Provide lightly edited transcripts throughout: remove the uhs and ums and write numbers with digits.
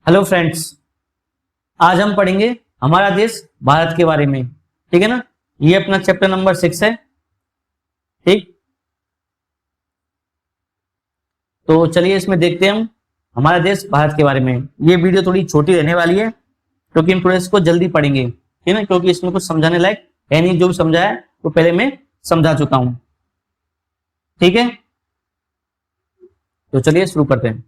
Hello friends, आज हम पढ़ेंगे हमारा देश भारत के बारे में। ठीक है ना। ये अपना चैप्टर नंबर 6 है। ठीक, तो चलिए इसमें देखते हैं हम हमारा देश भारत के बारे में। ये वीडियो थोड़ी छोटी रहने वाली है क्योंकि हम थोड़े इसको जल्दी पढ़ेंगे, ठीक है ना, क्योंकि इसमें कुछ समझाने लायक है नहीं। जो भी समझाया तो पहले मैं समझा चुका हूं। ठीक है, तो चलिए शुरू करते हैं।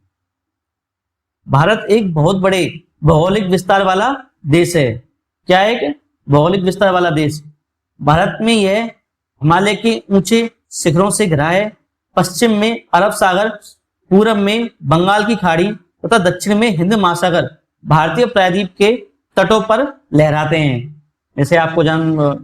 भारत एक बहुत बड़े भौगोलिक विस्तार वाला देश है। क्या है? एक भौगोलिक विस्तार वाला देश। भारत में यह हिमालय के ऊंचे शिखरों से घिरा है। पश्चिम में अरब सागर, पूरब में बंगाल की खाड़ी तथा दक्षिण में हिंद महासागर भारतीय प्रायद्वीप के तटों पर लहराते हैं। जैसे आपको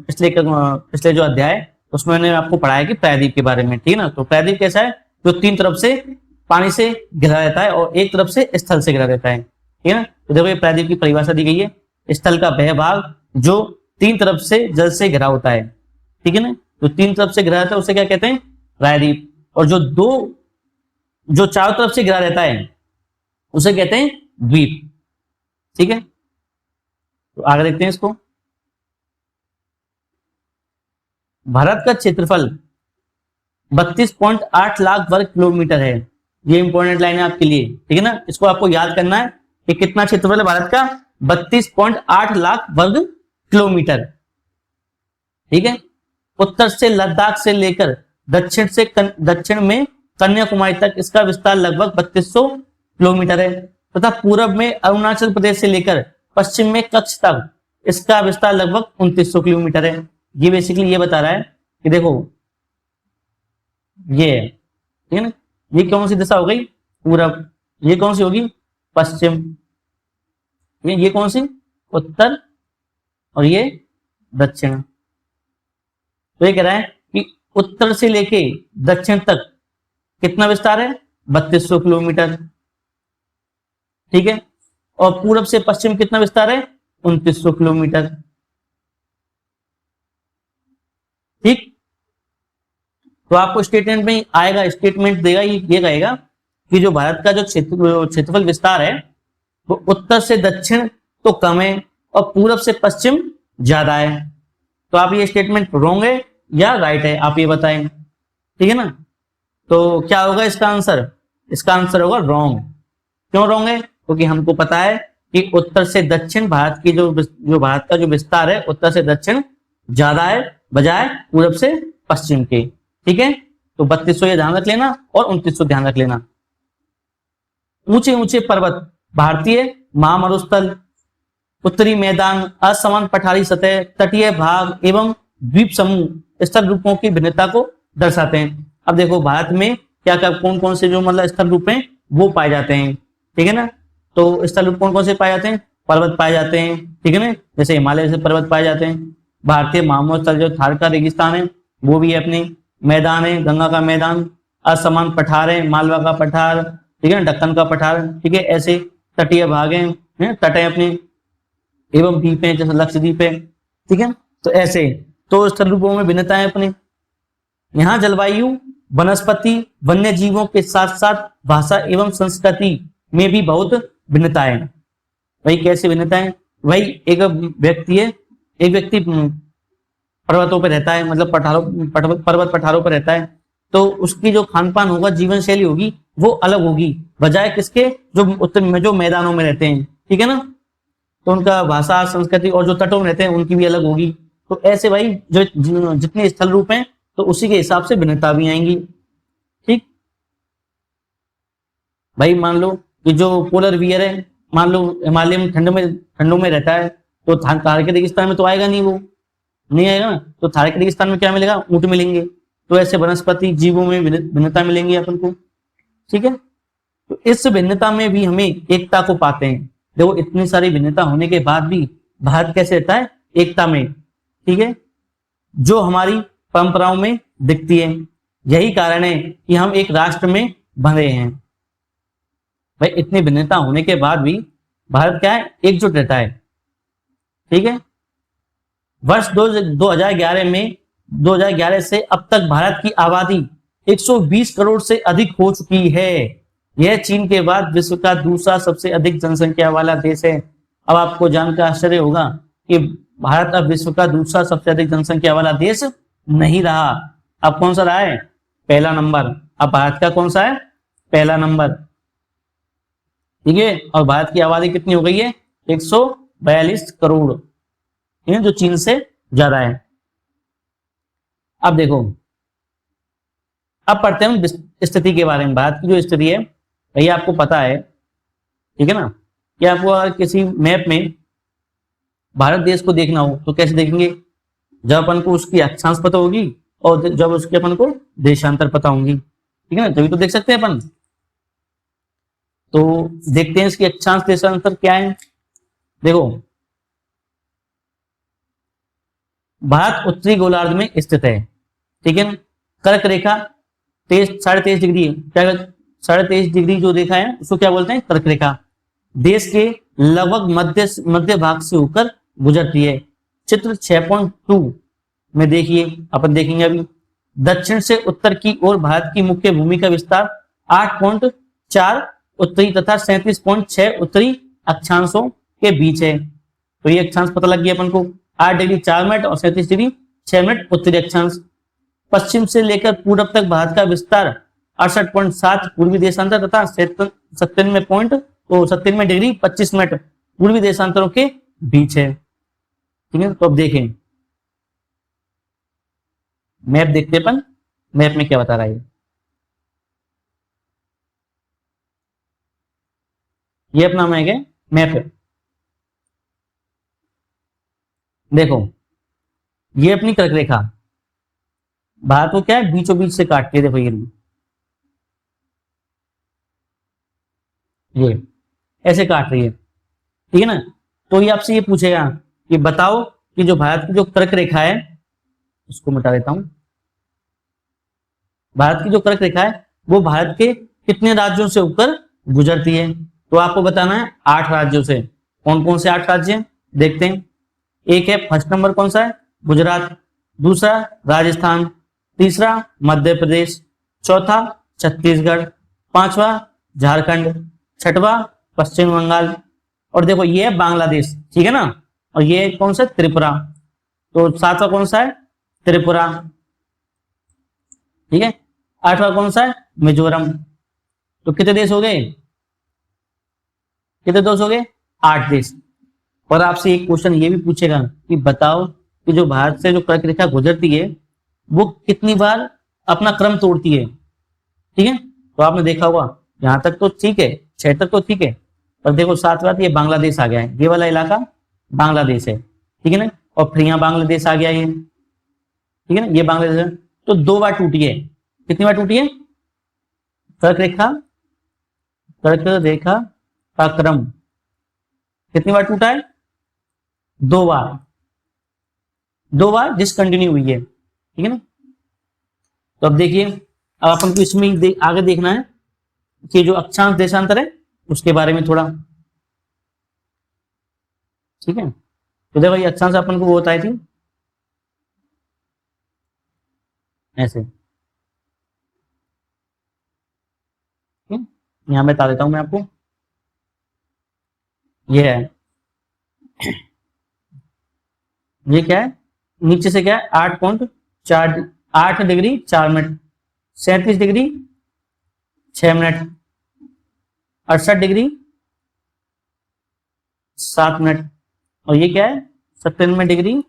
पिछले जो अध्याय उसमें मैंने आपको पढ़ाया कि प्रायद्वीप के बारे में। ठीक है ना। तो प्रायद्वीप कैसा है? जो तीन तरफ से पानी से घिरा रहता है और एक तरफ से स्थल से घिरा रहता है। ठीक है ना। तो देखो ये प्रायद्वीप की परिभाषा दी गई है। स्थल का वह भाग जो तीन तरफ से जल से घिरा होता है। ठीक है ना। जो तीन तरफ से घिरा रहता है उसे क्या कहते हैं? प्रायद्वीप। और जो चारों तरफ से घिरा रहता है उसे कहते हैं द्वीप। ठीक है, तो आगे देखते हैं इसको। भारत का क्षेत्रफल 32.8 लाख वर्ग किलोमीटर है। ये इंपॉर्टेंट लाइन है आपके लिए। ठीक है ना। इसको आपको याद करना है कि कितना क्षेत्रफल है भारत का? 32.8 लाख वर्ग किलोमीटर। ठीक है। उत्तर से लद्दाख से लेकर दक्षिण में कन्याकुमारी तक इसका विस्तार लगभग 3200 किलोमीटर है तथा पूर्व में अरुणाचल प्रदेश से लेकर पश्चिम में कच्छ तक इसका विस्तार लगभग 2900 किलोमीटर है। ये बेसिकली ये बता रहा है कि देखो ये है, ठीक है ना। ये कौन सी दिशा हो गई? पूरब। ये कौन सी होगी? पश्चिम। ये कौन सी? उत्तर। और ये दक्षिण। तो ये कह रहा है कि उत्तर से लेके दक्षिण तक कितना विस्तार है? 3200 किलोमीटर। ठीक है। और पूरब से पश्चिम कितना विस्तार है? 2900 किलोमीटर। ठीक, तो आपको स्टेटमेंट में आएगा, स्टेटमेंट देगा, ये कहेगा कि जो भारत का जो क्षेत्रफल विस्तार है वो उत्तर से दक्षिण तो कम है और पूरब से पश्चिम ज्यादा है। तो आप ये स्टेटमेंट रॉन्ग है या राइट है, आप ये बताएं। ठीक है ना। तो क्या होगा इसका आंसर? इसका आंसर होगा रॉन्ग। क्यों रॉन्ग है? क्योंकि हमको पता है कि उत्तर से दक्षिण भारत की जो भारत का जो विस्तार है उत्तर से दक्षिण ज्यादा है बजाय पूरब से पश्चिम के। ठीक है, तो 3200 ये ध्यान रख लेना और 2900 ध्यान रख लेना। ऊंचे ऊंचे पर्वत, भारतीय महामरुस्थल, उत्तरी मैदान, असमान पठारी सतह, तटीय भाग एवं द्वीप समूह स्थल रूपों की भिन्नता को दर्शाते हैं। अब देखो भारत में क्या क्या कौन कौन से जो मतलब स्थल रूप हैं वो पाए जाते हैं। ठीक है ना। तो स्थल रूप कौन कौन से पाए जाते हैं? पर्वत पाए जाते हैं। ठीक है ना, जैसे हिमालय से पर्वत पाए जाते हैं। भारतीय महामरुस्थल जो थार का रेगिस्तान है वो भी है अपनी। मैदान है गंगा का मैदान, असमान पठार है मालवा का पठार, ठीक है, दक्कन का पठार। ठीक है, ऐसे तटीय भाग हैं, तट है अपने, एवं द्वीप है जैसे लक्षद्वीप है। ठीक है, तो ऐसे तो स्थल रूपों में भिन्नता है अपने। यहाँ जलवायु, वनस्पति, वन्य जीवों के साथ साथ भाषा एवं संस्कृति में भी बहुत भिन्नता है। वही कैसे भिन्नता है? वही एक व्यक्ति पर्वतों पर रहता है, मतलब पर्वत पठारों पर रहता है, तो उसकी जो खान पान होगा, जीवन शैली होगी वो अलग होगी बजाय किसके? जो उत्तर में जो मैदानों में रहते हैं। ठीक है ना। तो उनका भाषा, संस्कृति और जो तटों में रहते हैं उनकी भी अलग होगी। तो ऐसे भाई जो जितने स्थल रूप हैं तो उसी के हिसाब से भिन्नता भी आएंगी। ठीक भाई, मान लो कि जो पोलर बियर है, मान लो हिमालय में ठंडों में रहता है, तो थार के रेगिस्तान में तो आएगा नहीं, वो नहीं आएगा ना। तो थार के रेगिस्तान में क्या मिलेगा? ऊंट मिलेंगे। तो ऐसे वनस्पति जीवों में भिन्नता मिलेंगी अपन को। ठीक है, तो इस भिन्नता में भी हमें एकता को पाते हैं। देखो इतनी सारी भिन्नता होने के बाद भी भारत कैसे रहता है? एकता में। ठीक है, जो हमारी परंपराओं में दिखती है। यही कारण है कि हम एक राष्ट्र में बंधे हैं। भाई इतनी भिन्नता होने के बाद भी भारत क्या है? एकजुट रहता है। ठीक है, वर्ष 2011 से अब तक भारत की आबादी 120 करोड़ से अधिक हो चुकी है। यह चीन के बाद विश्व का दूसरा सबसे अधिक जनसंख्या वाला देश है। अब आपको जानकर आश्चर्य होगा कि भारत अब विश्व का दूसरा सबसे अधिक जनसंख्या वाला देश नहीं रहा। अब कौन सा रहा है? पहला नंबर। अब भारत का कौन सा है? पहला नंबर। ठीक है, और भारत की आबादी कितनी हो गई है? 142 करोड़, जो चीन से ज्यादा है। अब देखो, अब पढ़ते हैं स्थिति के बारे में। भारत की जो स्थिति है ये आपको पता है, ठीक है ना, कि आपको अगर किसी मैप में भारत देश को देखना हो तो कैसे देखेंगे? जब अपन को उसकी अक्षांश पता होगी और जब उसके अपन को देशांतर पता होंगी, ठीक है ना, तभी तो देख सकते हैं अपन। तो देखते हैं इसकी अक्षांश देशांतर क्या है। देखो, भारत उत्तरी गोलार्ध में स्थित है, ठीक है। कर्क रेखा 23.5 डिग्री है। क्या 23.5 डिग्री जो रेखा है उसको क्या बोलते हैं? कर्क रेखा। देश के लगभग मध्य भाग से होकर गुजरती है। चित्र 6.2 में देखिए, अपन देखेंगे अभी। दक्षिण से उत्तर की ओर भारत की मुख्य भूमि का विस्तार 8.4 उत्तरी तथा 37.6 उत्तरी अक्षांशों के बीच है। तो ये अक्षांश पता लग गया अपन को, 8 डिग्री 4 मिनट और 37 डिग्री 6 मिनट उत्तरी अक्षांश। पश्चिम से लेकर पूरब तक भारत का विस्तार 68.7 पूर्वी देशांतर तथा 97 डिग्री 25 मिनट पूर्वी देशांतरों के बीच है, ठीक है। तो अब देखें, मैप देखते अपन, मैप में क्या बता रहा है। ये अपना मैप है। देखो, ये अपनी कर्क रेखा भारत को क्या है, बीचों बीच से काटती है। देखो ये ऐसे काट रही है, ठीक है ना। तो ये आपसे ये पूछेगा कि बताओ कि जो भारत की जो कर्क रेखा है, उसको मिटा देता हूं। भारत की जो कर्क रेखा है वो भारत के कितने राज्यों से होकर गुजरती है? तो आपको बताना है 8 राज्यों से। कौन कौन से 8 राज्य हैं देखते हैं। एक है, फर्स्ट नंबर कौन सा है? गुजरात। दूसरा राजस्थान। तीसरा मध्य प्रदेश। चौथा छत्तीसगढ़। पांचवा झारखंड। छठवा पश्चिम बंगाल। और देखो ये है बांग्लादेश, ठीक है ना। और ये कौन सा? त्रिपुरा। तो सातवां कौन सा है? त्रिपुरा, ठीक है। आठवां कौन सा है? मिजोरम। तो कितने देश हो गए? कितने देश हो गए? 8 देश। और आपसे एक क्वेश्चन ये भी पूछेगा कि बताओ कि जो भारत से जो कर्क रेखा गुजरती है वो कितनी बार अपना क्रम तोड़ती है, ठीक है। तो आपने देखा होगा यहां तक तो ठीक है, 6 तक तो ठीक है, पर देखो 7 बार ये बांग्लादेश आ गया है। ये वाला इलाका बांग्लादेश है, ठीक है ना। और फिर यहाँ बांग्लादेश आ गया ये, ठीक है ना, ये बांग्लादेश है। तो 2 बार टूटी है। कितनी बार टूटी है? कर्क रेखा का क्रम कितनी बार टूटा है? 2 बार। 2 बार डिसकंटिन्यू हुई है, ठीक है ना। तो अब देखिए, अब अपन को इसमें आगे देखना है कि जो अक्षांश देशांतर है उसके बारे में थोड़ा, ठीक है। तो देखो ये अक्षांश अपन को वो बताई थी ऐसे, यहां मैं बता देता हूं मैं आपको। ये है, ये क्या है? नीचे से क्या है? 8 degree 4 minute, 37 degree 6 minute, 68 degree 7 minute, और ये क्या है? 97 डिग्री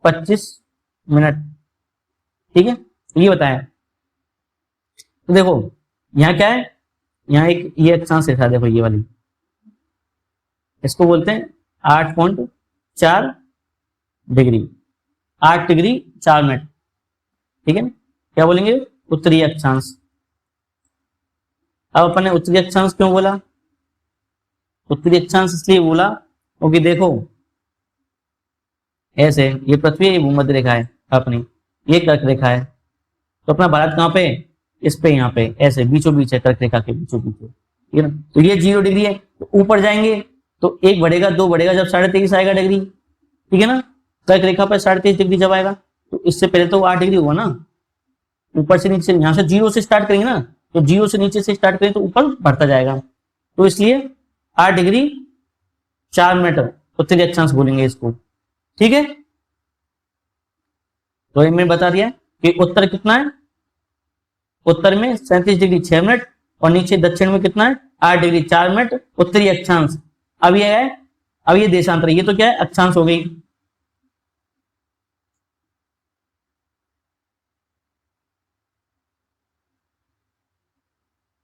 25 मिनट, ठीक है। ये बताया। तो देखो यहाँ क्या है, यहाँ एक ये अक्षांश रेखा, देखो ये वाली, इसको बोलते हैं 8.4 डिग्री, 8 डिग्री 4 मिनट, ठीक है। क्या बोलेंगे? उत्तरी अक्षांश। अब अपन ने उत्तरी अक्षांश क्यों बोला? उत्तरी अक्षांश इसलिए बोला क्योंकि देखो ऐसे ये पृथ्वी, ये भूमध्य रेखा है अपनी, ये कर्क रेखा है। तो अपना भारत कहाँ पे? इस पे, यहाँ पे ऐसे बीचों बीच है, कर्क रेखा के बीचों बीच है, ठीक है ना। तो ये 0 डिग्री है, तो ऊपर जाएंगे तो 1 बढ़ेगा, 2 बढ़ेगा, जब 23.5 आएगा डिग्री, ठीक है ना। कर्क रेखा पर 23.5 डिग्री जब आएगा तो इससे पहले तो 8 डिग्री हुआ ना। ऊपर से नीचे, यहाँ से 0 से स्टार्ट करेंगे ना, तो 0 से नीचे से स्टार्ट करें तो ऊपर बढ़ता जाएगा। तो इसलिए 8 डिग्री 4 मिनट उत्तरी अक्षांश बोलेंगे इसको। ठीक है, तो ये मैं बता दिया कि उत्तर कितना है, उत्तर में 37 डिग्री 6 मिनट और नीचे दक्षिण में कितना है 8 डिग्री 4 मिनट उत्तरी अक्षांश। अब ये है, अब ये देशांतर, ये तो क्या है अक्षांश हो गई।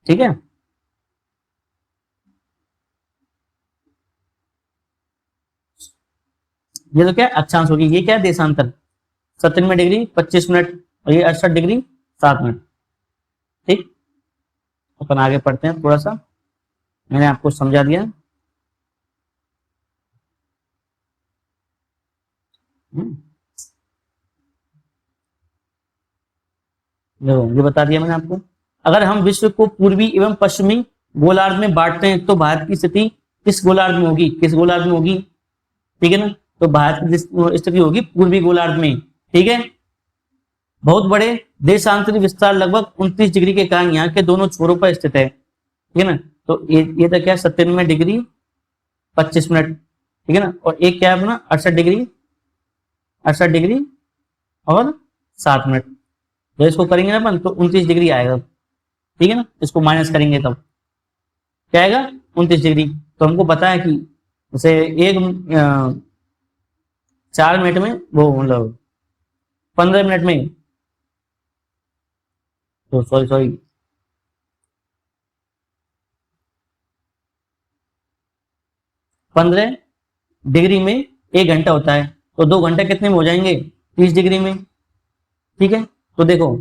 ठीक है, ये तो क्या है अक्षांश होगी, ये क्या है देशांतर 97 डिग्री 25 मिनट और ये 68 डिग्री 7 मिनट। ठीक, अपन आगे पढ़ते हैं थोड़ा सा, मैंने आपको समझा दिया। देखो ये बता दिया मैंने आपको। अगर हम विश्व को पूर्वी एवं पश्चिमी गोलार्ध में बांटते हैं तो भारत की स्थिति किस गोलार्ध में होगी, किस गोलार्ध में होगी, ठीक है ना, तो भारत की स्थिति होगी पूर्वी गोलार्ध में। ठीक है, बहुत बड़े देशांतरी विस्तार लगभग 29 डिग्री के कारण यहाँ के दोनों छोरों पर स्थित है। ठीक है ना, तो ये तो क्या 97 डिग्री 25 मिनट, ठीक है ना, और एक क्या है अपना 68 डिग्री और 7 मिनट। जब इसको करेंगे ना अपन तो 29 डिग्री आएगा। ठीक है ना, इसको माइनस करेंगे तब क्या आएगा 29 डिग्री। तो हमको पता है कि जैसे एक 4 मिनट में वो मतलब 15 मिनट में, तो सॉरी 15 डिग्री में 1 घंटा होता है, तो 2 घंटे कितने में हो जाएंगे 30 डिग्री में। ठीक है, तो देखो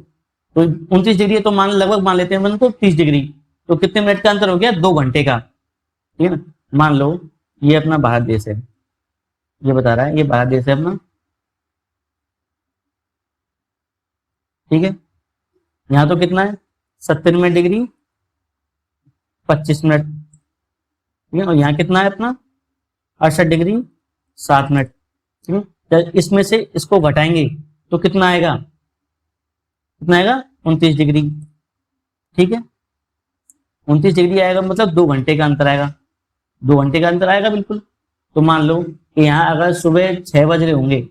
तो 29 डिग्री तो मान लगभग मान लेते हैं तो 30 डिग्री, तो कितने मिनट का अंतर हो गया 2 घंटे का। ठीक है ना, मान लो ये अपना भारत देश है, ये बता रहा है ये भारत देश है अपना। ठीक है, यहाँ तो कितना है 97 डिग्री 25 मिनट, ठीक है, और यहाँ कितना है अपना 68 डिग्री 7 मिनट। ठीक है, जब इसमें से इसको घटाएंगे तो कितना आएगा, कितना आएगा 29 डिग्री। ठीक है, 29 डिग्री आएगा मतलब 2 घंटे का अंतर आएगा, 2 घंटे का अंतर आएगा बिल्कुल। तो मान लो कि यहाँ अगर सुबह 6 बज रहे होंगे,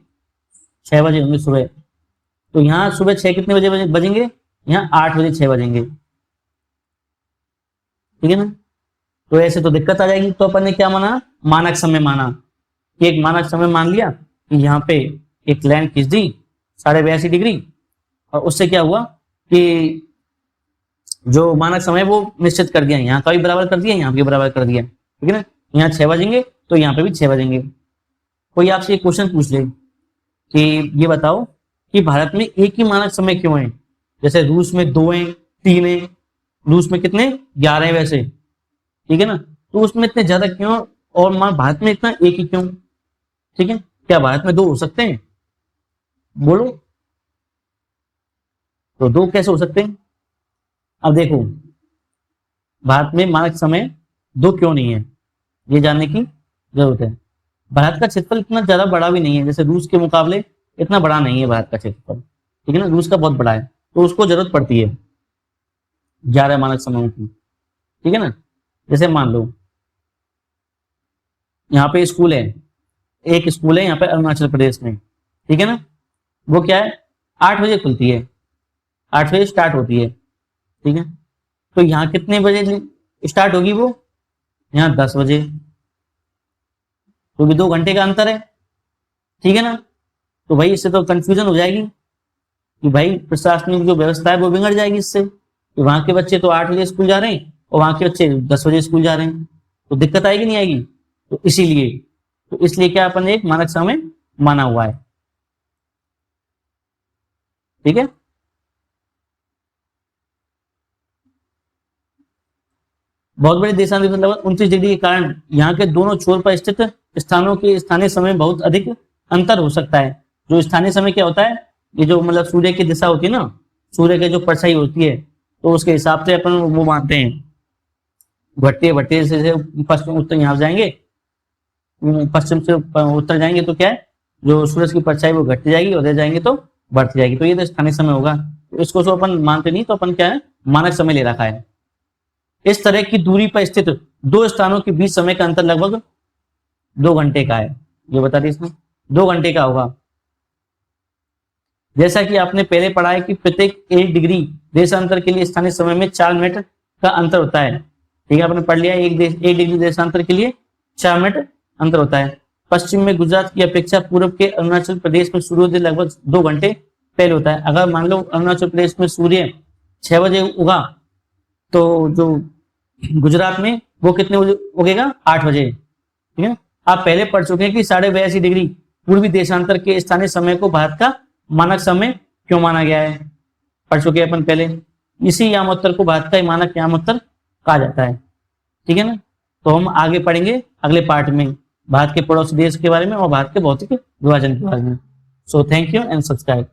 6 बजे होंगे सुबह, तो यहाँ सुबह 6 कितने बजे बजेंगे, यहाँ 8 बजे 6 बजेंगे। ठीक है ना, तो ऐसे तो दिक्कत आ जाएगी। तो अपन ने क्या माना, मानक समय माना, एक मानक समय मान लिया कि यहाँ पे एक लाइन खींच दी 82.5 डिग्री, और उससे क्या हुआ कि जो मानक समय वो निश्चित कर दिया, यहाँ का भी बराबर कर दिया, यहाँ भी बराबर कर दिया। ठीक है ना, यहाँ 6 बजेंगे तो यहाँ पे भी 6 बजेंगे। कोई आपसे एक क्वेश्चन पूछ ले कि ये बताओ कि भारत में एक ही मानक समय क्यों है, जैसे रूस में 2 है 3 है, रूस में कितने 11 है वैसे। ठीक है ना, तो उसमें इतने ज्यादा क्यों और भारत में इतना एक ही क्यों। ठीक है, क्या भारत में 2 हो सकते हैं, बोलो, तो 2 कैसे हो सकते हैं। अब देखो भारत में मानक समय 2 क्यों नहीं है, ये जानने की जरूरत है। भारत का क्षेत्रफल इतना ज्यादा बड़ा भी नहीं है, जैसे रूस के मुकाबले इतना बड़ा नहीं है भारत का क्षेत्रफल। ठीक है ना, रूस का बहुत बड़ा है, तो उसको जरूरत पड़ती है 11 मानक समयों की। ठीक है ना, जैसे मान लो यहाँ पे स्कूल है, एक स्कूल है यहाँ पे अरुणाचल प्रदेश में। ठीक है ना, वो क्या है 8 बजे खुलती है, 8 बजे स्टार्ट होती है। ठीक है, तो यहाँ कितने बजे स्टार्ट होगी वो, यहाँ 10 बजे, तो भी 2 घंटे का अंतर है। ठीक है ना, तो भाई इससे तो कंफ्यूजन हो जाएगी कि भाई प्रशासनिक जो व्यवस्था है वो बिगड़ जाएगी इससे, कि वहां के बच्चे तो 8 बजे स्कूल जा रहे हैं और वहां के बच्चे 10 बजे स्कूल जा रहे हैं, तो दिक्कत आएगी नहीं आएगी। तो इसलिए क्या अपन एक मानक समय माना हुआ है। ठीक है, बहुत बड़े देशांतर लगभग 29 डिग्री के कारण यहाँ के दोनों छोर पर स्थित स्थानों के स्थानीय समय बहुत अधिक अंतर हो सकता है। जो स्थानीय समय क्या होता है, ये जो मतलब सूर्य की दिशा होती है ना, सूर्य की जो परछाई होती है, तो उसके हिसाब से अपन वो मानते हैं। भट्टे से पश्चिम उत्तर यहाँ जाएंगे, पश्चिम से उत्तर जाएंगे तो क्या है जो सूरज की परछाई वो घटती जाएगी, उधर जाएंगे तो बढ़ती जाएगी, तो ये तो स्थानीय समय होगा। इसको तो अपन मानते नहीं, तो अपन क्या है, मानक समय ले रखा है। इस तरह की दूरी पर स्थित दो स्थानों के बीच समय का अंतर लगभग 2 घंटे का है। ये बता दी इसमें 2 घंटे का होगा। जैसा कि आपने पहले पढ़ा है कि प्रत्येक 1 डिग्री देशांतर के लिए स्थानीय समय में 4 मिनट का अंतर होता है। ठीक है, आपने पढ़ लिया, 1 डिग्री देशांतर के लिए 4 मिनट अंतर होता है। पश्चिम में गुजरात की अपेक्षा पूर्व के अरुणाचल प्रदेश में सूर्योदय लगभग 2 घंटे पहले होता है। अगर मान लो अरुणाचल प्रदेश में सूर्य 6 बजे उगा, तो जो गुजरात में वो कितने बजे उगेगा, 8 बजे। ठीक है, आप पहले पढ़ चुके हैं कि 82.5 डिग्री पूर्वी देशांतर के स्थानीय समय को भारत का मानक समय क्यों माना गया है, पढ़ चुके हैं अपन पहले। इसी यामोत्तर को भारत का मानक यामोत्तर कहा जाता है। ठीक है ना, तो हम आगे पढ़ेंगे अगले पार्ट में भारत के पड़ोसी देश के बारे में और भारत के भौतिक विभाजन के बारे में। So thank you and subscribe.